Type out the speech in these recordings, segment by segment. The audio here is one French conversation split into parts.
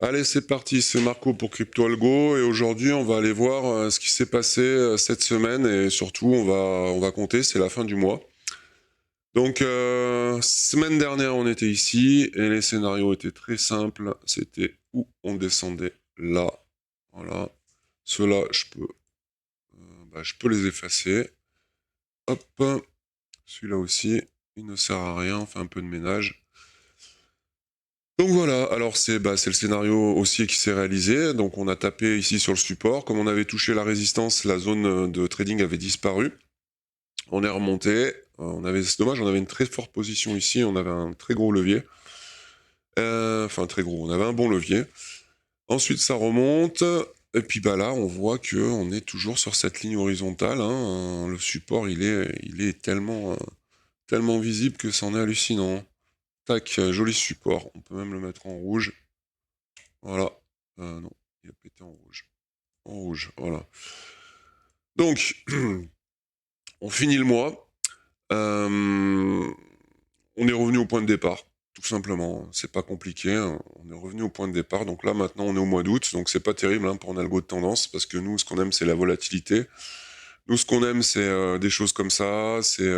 Allez, c'est parti, c'est Marco pour Crypto Algo et aujourd'hui on va aller voir ce qui s'est passé cette semaine et surtout on va compter, c'est la fin du mois. Donc semaine dernière on était ici et les scénarios étaient très simples, c'était où on descendait là, voilà. Ceux-là je peux les effacer. Hop, celui-là aussi, il ne sert à rien, on fait un peu de ménage. Donc voilà, alors c'est le scénario haussier qui s'est réalisé, donc on a tapé ici sur le support, comme on avait touché la résistance, la zone de trading avait disparu, on est remonté, c'est dommage, on avait une très forte position ici, on avait un très gros levier, enfin très gros, on avait un bon levier, ensuite ça remonte, et puis là on voit que on est toujours sur cette ligne horizontale, hein, le support il est tellement visible que c'en est hallucinant. Tac, joli support, on peut même le mettre en rouge. Voilà. Non, il a pété en rouge. En rouge, voilà. Donc, on finit le mois. On est revenu au point de départ, tout simplement. C'est pas compliqué. Hein. On est revenu au point de départ. Donc là, maintenant, on est au mois d'août. Donc c'est pas terrible hein, pour un algo de tendance, parce que nous, ce qu'on aime, c'est la volatilité. Nous, ce qu'on aime, c'est des choses comme ça. C'est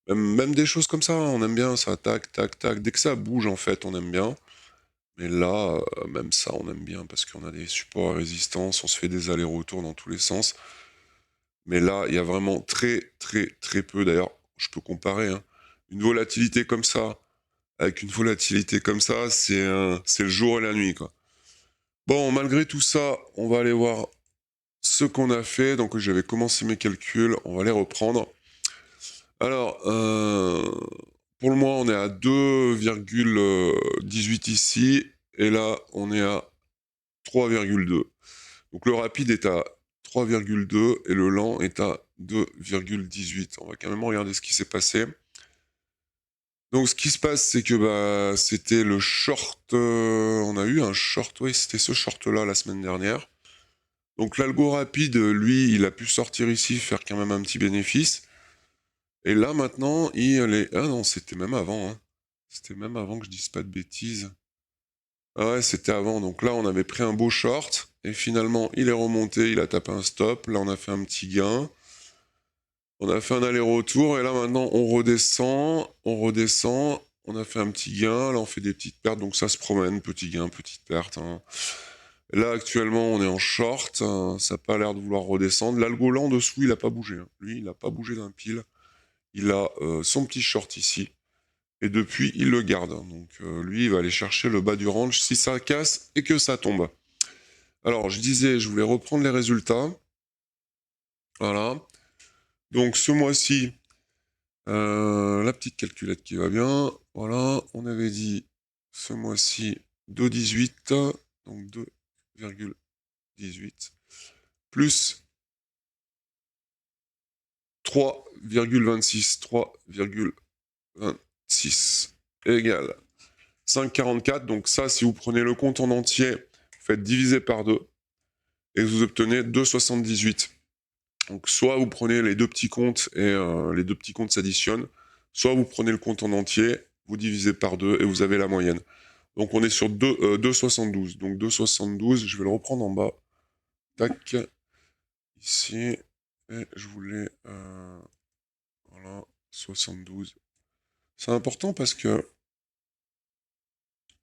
même des choses comme ça. On aime bien ça. Tac, tac, tac. Dès que ça bouge, en fait, on aime bien. Mais là, même ça, on aime bien parce qu'on a des supports à résistance, on se fait des allers-retours dans tous les sens. Mais là, il y a vraiment très, très, très peu. D'ailleurs, je peux comparer. Hein. Une volatilité comme ça, avec une volatilité comme ça, c'est le jour et la nuit, quoi. Bon, malgré tout ça, on va aller voir ce qu'on a fait. Donc, j'avais commencé mes calculs, on va les reprendre. Alors, pour le mois, on est à 2,18 ici. Et là, on est à 3,2. Donc le rapide est à 3,2 et le lent est à 2,18. On va quand même regarder ce qui s'est passé. Donc ce qui se passe, c'est que c'était le short. On a eu un short, oui, c'était ce short-là la semaine dernière. Donc l'algo rapide, lui, il a pu sortir ici, faire quand même un petit bénéfice. Et là maintenant, il est. Ah non, c'était même avant. Hein. C'était même avant que je dise pas de bêtises. Ah ouais, c'était avant. Donc là, on avait pris un beau short. Et finalement, il est remonté, il a tapé un stop. Là, on a fait un petit gain. On a fait un aller-retour. Et là, maintenant, on redescend. On redescend. On a fait un petit gain. Là, on fait des petites pertes. Donc ça se promène. Petit gain, petite perte. Hein. Là, actuellement, on est en short. Hein. Ça n'a pas l'air de vouloir redescendre. L'algo là en dessous, il n'a pas bougé. Hein. Lui, il n'a pas bougé d'un pile. Il a son petit short ici. Et depuis, il le garde. Donc lui, il va aller chercher le bas du range si ça casse et que ça tombe. Alors, je disais, je voulais reprendre les résultats. Voilà. Donc, ce mois-ci, la petite calculette qui va bien. Voilà, on avait dit ce mois-ci 2,18. Donc, 2,18 plus 3,26. 3,26 égale 5,44. Donc, ça, si vous prenez le compte en entier, vous faites diviser par 2 et vous obtenez 2,78. Donc soit vous prenez les deux petits comptes et les deux petits comptes s'additionnent, soit vous prenez le compte en entier, vous divisez par 2 et vous avez la moyenne. Donc on est sur 2,72. Donc 2,72, je vais le reprendre en bas. Tac, ici. Et je voulais... voilà, 72. C'est important parce que...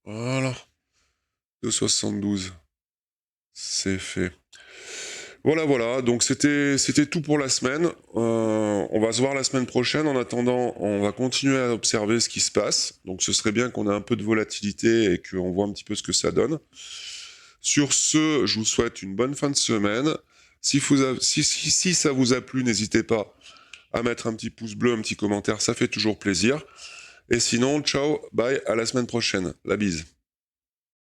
Voilà, 2,72. C'est fait. Voilà, donc c'était tout pour la semaine. On va se voir la semaine prochaine. En attendant, on va continuer à observer ce qui se passe. Donc ce serait bien qu'on ait un peu de volatilité et qu'on voit un petit peu ce que ça donne. Sur ce, je vous souhaite une bonne fin de semaine. Si ça vous a plu, n'hésitez pas à mettre un petit pouce bleu, un petit commentaire, ça fait toujours plaisir. Et sinon, ciao, bye, à la semaine prochaine. La bise.